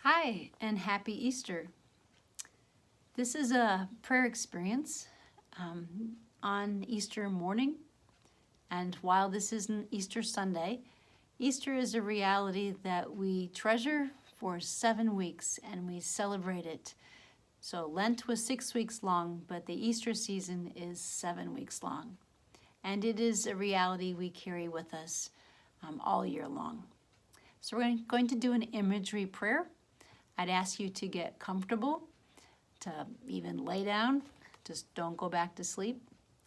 Hi, and happy Easter. This is a prayer experience on Easter morning. And while this isn't Easter Sunday, Easter is a reality that we treasure for 7 weeks and we celebrate it. So Lent was 6 weeks long, but the Easter season is 7 weeks long. And it is a reality we carry with us all year long. So we're going to do an imagery prayer. I'd ask you to get comfortable, to even lay down, just don't go back to sleep,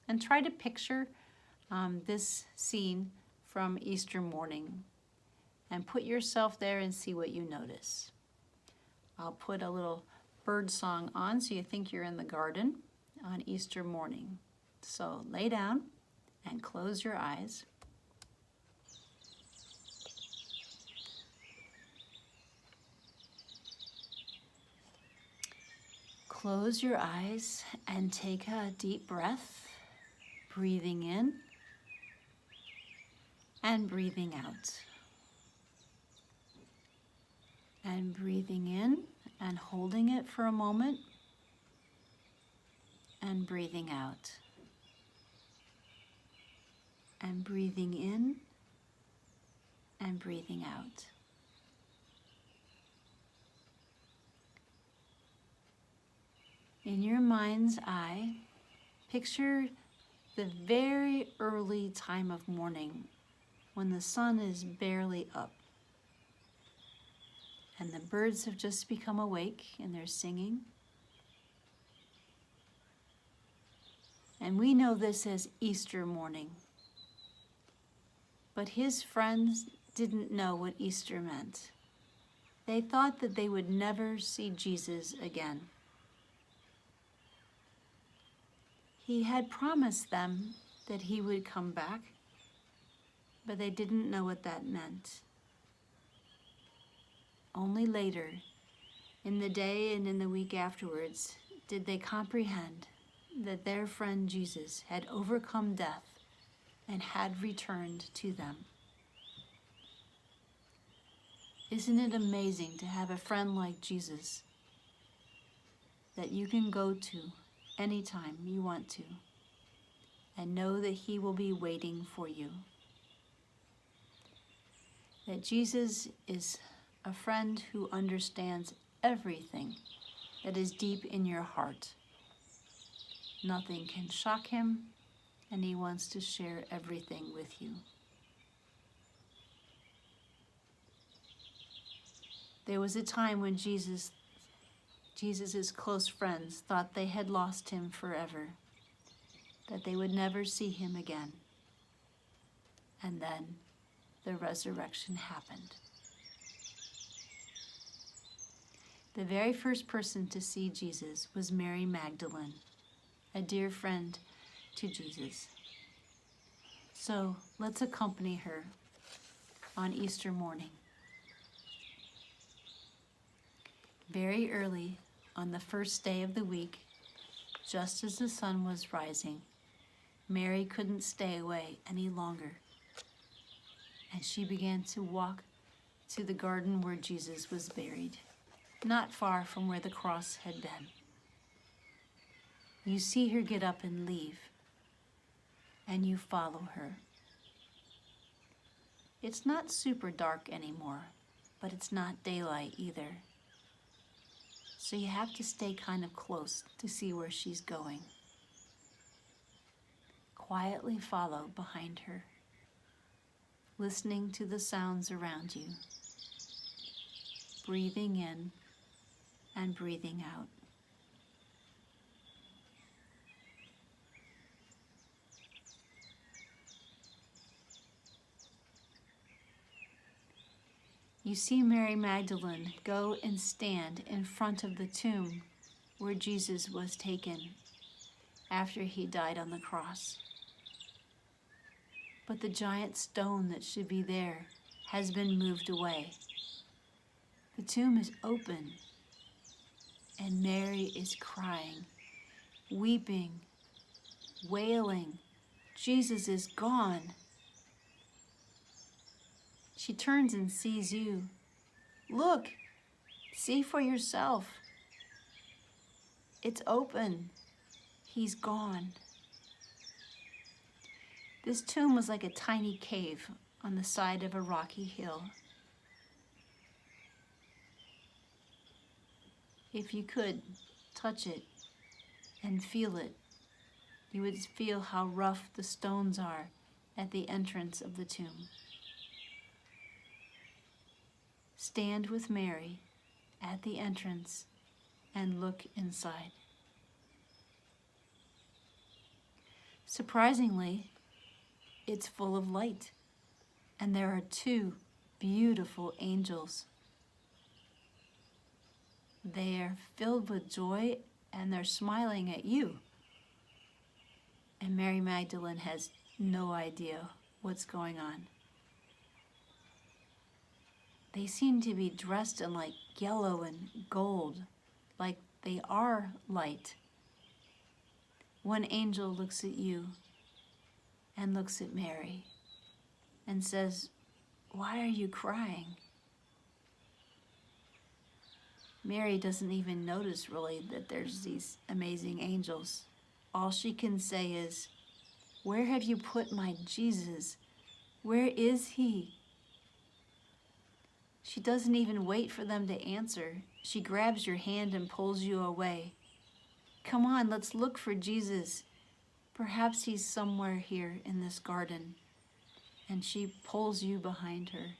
and try to picture this scene from Easter morning and put yourself there and see what you notice. I'll put a little bird song on so you think you're in the garden on Easter morning. So lay down and close your eyes. Close your eyes and take a deep breath, breathing in and breathing out. And breathing in and holding it for a moment and breathing out. And breathing in and breathing out. In your mind's eye, picture the very early time of morning when the sun is barely up and the birds have just become awake and they're singing. And we know this as Easter morning. But his friends didn't know what Easter meant. They thought that they would never see Jesus again. He had promised them that he would come back, but they didn't know what that meant. Only later, in the day and in the week afterwards, did they comprehend that their friend Jesus had overcome death and had returned to them. Isn't it amazing to have a friend like Jesus that you can go to anytime you want to and know that he will be waiting for you? That Jesus is a friend who understands everything that is deep in your heart. Nothing can shock him, and he wants to share everything with you. There was a time when Jesus' close friends thought they had lost him forever, that they would never see him again. And then the resurrection happened. The very first person to see Jesus was Mary Magdalene, a dear friend to Jesus. So let's accompany her on Easter morning. Very early on the first day of the week, just as the sun was rising, Mary couldn't stay away any longer, and she began to walk to the garden where Jesus was buried, not far from where the cross had been. You see her get up and leave, and you follow her. It's not super dark anymore, but it's not daylight either. So you have to stay kind of close to see where she's going. Quietly follow behind her, listening to the sounds around you, breathing in and breathing out. You see Mary Magdalene go and stand in front of the tomb where Jesus was taken after he died on the cross. But the giant stone that should be there has been moved away. The tomb is open, and Mary is crying, weeping, wailing. Jesus is gone. She turns and sees you. Look, See for yourself. It's open. He's gone. This tomb was like a tiny cave on the side of a rocky hill. If you could touch it and feel it, you would feel how rough the stones are at the entrance of the tomb. Stand with Mary at the entrance and look inside. Surprisingly, it's full of light, and there are two beautiful angels. They are filled with joy, and they're smiling at you. And Mary Magdalene has no idea what's going on. They seem to be dressed in like yellow and gold, like they are light. One angel looks at you and looks at Mary and says, "Why are you crying?" Mary doesn't even notice really that there's these amazing angels. All she can say is, "Where have you put my Jesus? Where is he?" She doesn't even wait for them to answer. She grabs your hand and pulls you away. "Come on, let's look for Jesus. Perhaps he's somewhere here in this garden." And she pulls you behind her.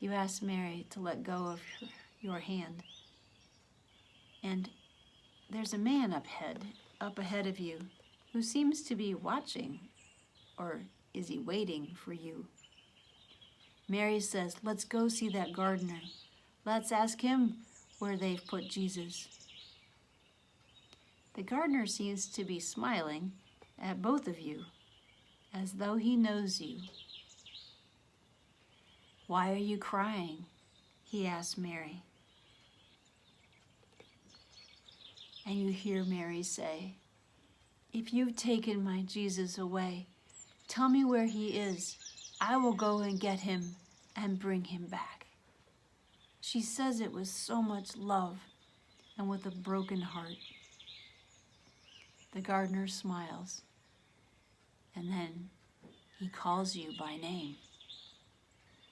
You ask Mary to let go of your hand. And there's a man up ahead of you, who seems to be watching, or is he waiting for you? Mary says, "Let's go see that gardener. Let's ask him where they've put Jesus." The gardener seems to be smiling at both of you, as though he knows you. "Why are you crying?" he asked Mary. And you hear Mary say, "If you've taken my Jesus away, tell me where he is. I will go and get him and bring him back." She says it with so much love and with a broken heart. The gardener smiles, and then he calls you by name.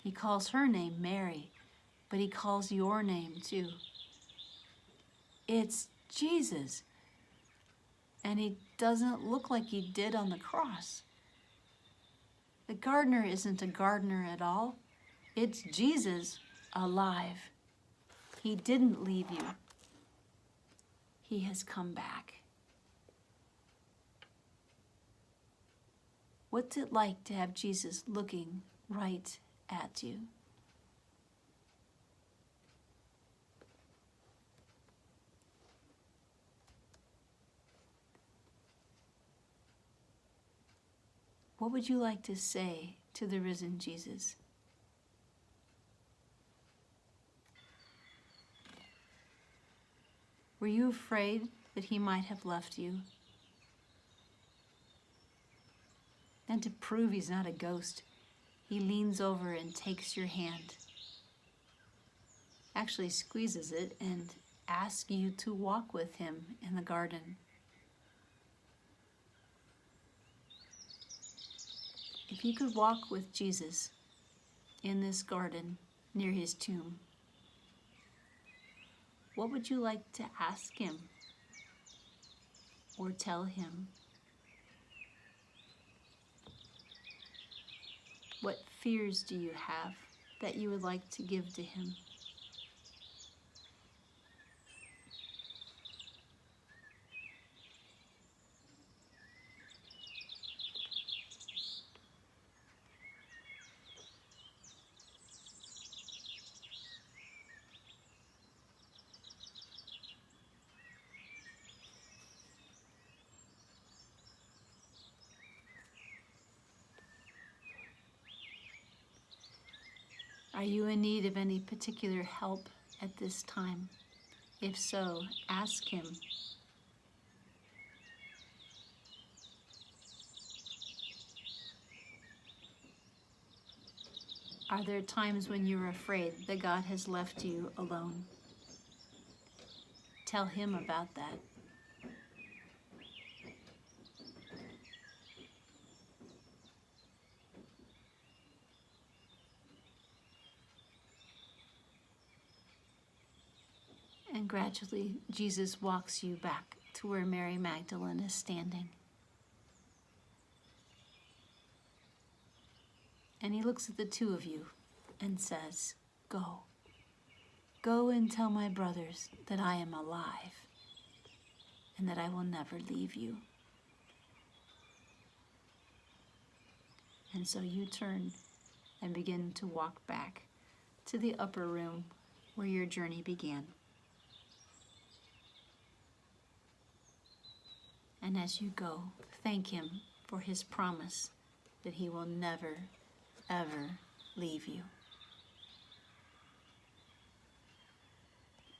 He calls her name Mary, but he calls your name too. It's Jesus, and he doesn't look like he did on the cross. The gardener isn't a gardener at all. It's Jesus alive. He didn't leave you. He has come back. What's it like to have Jesus looking right at you? What would you like to say to the risen Jesus? Were you afraid that he might have left you? Then, to prove he's not a ghost, he leans over and takes your hand, actually squeezes it, and asks you to walk with him in the garden. If you could walk with Jesus in this garden near his tomb, what would you like to ask him or tell him? What fears do you have that you would like to give to him? Are you in need of any particular help at this time? If so, ask him. Are there times when you're afraid that God has left you alone? Tell Him about that. And gradually, Jesus walks you back to where Mary Magdalene is standing. And He looks at the two of you and says, "Go. Go and tell my brothers that I am alive and that I will never leave you." And so you turn and begin to walk back to the upper room where your journey began. And as you go, thank Him for His promise that He will never, ever leave you.